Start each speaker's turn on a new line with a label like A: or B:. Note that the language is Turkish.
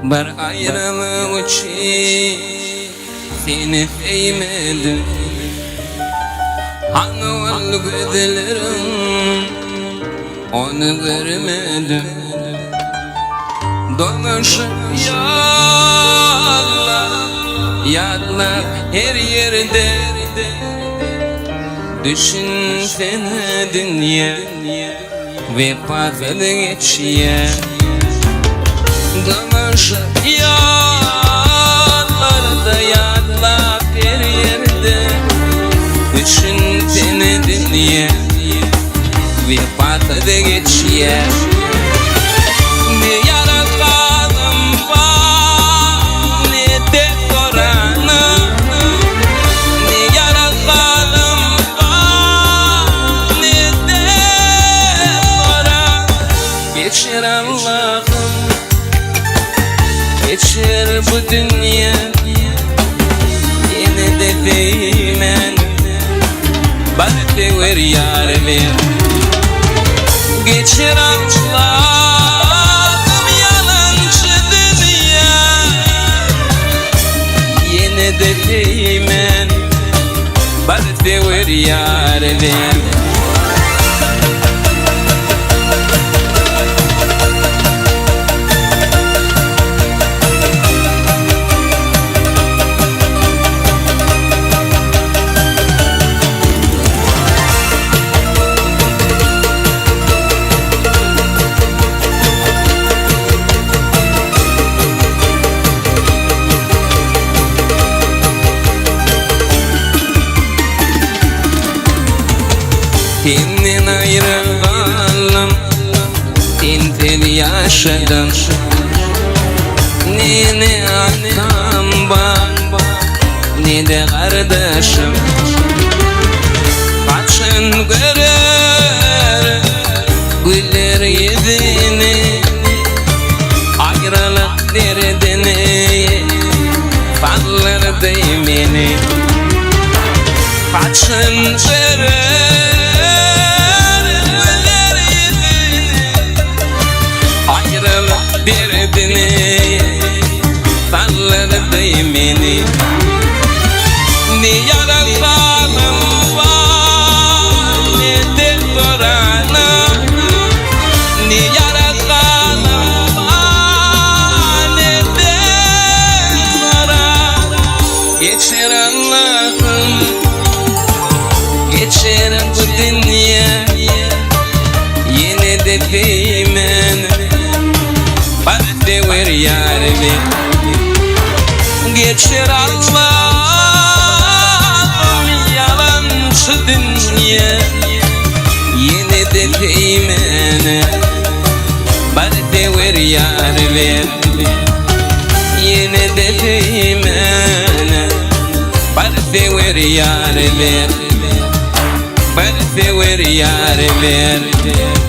A: Bir ayrılık için seni sevmedim. Hani ol gözlerim, onu görmedim. Dolaşıp yadlar her yerde. Düşünsene dünya vefasız geçiyor. Dolaşıp yadlar her yerde. Düşünsene dünya vefasız geçiyor. Ne yaratalım var ne de soranı. Ne yaratalım var ne de soran. Geçer Allah'ım, geçer bu dünya. Yine de değmen bana sever yarim. Geçer Allah'ım yalancı dünya. Yine de değmen bana sever yarim. Senden ayrılalım, sen yaşadım. Ne annem var, ne de kardeşim. Kaçın görer güller yüzünü. Ayrılık derdini sallar değmeni. Kaçın görer derdini sallar değmeni. Ne yaratalım var ne de soranı. Ne yaratalım var ne de soran. Geçer Allah'ım, geçer bu dünya. Yine de değmen bana sever yarim. Geçer Allah'ım yalancı dünya. Yine de değmen bana sever yarim. Yine de değmen bana sever yarim. Bana sever yarim.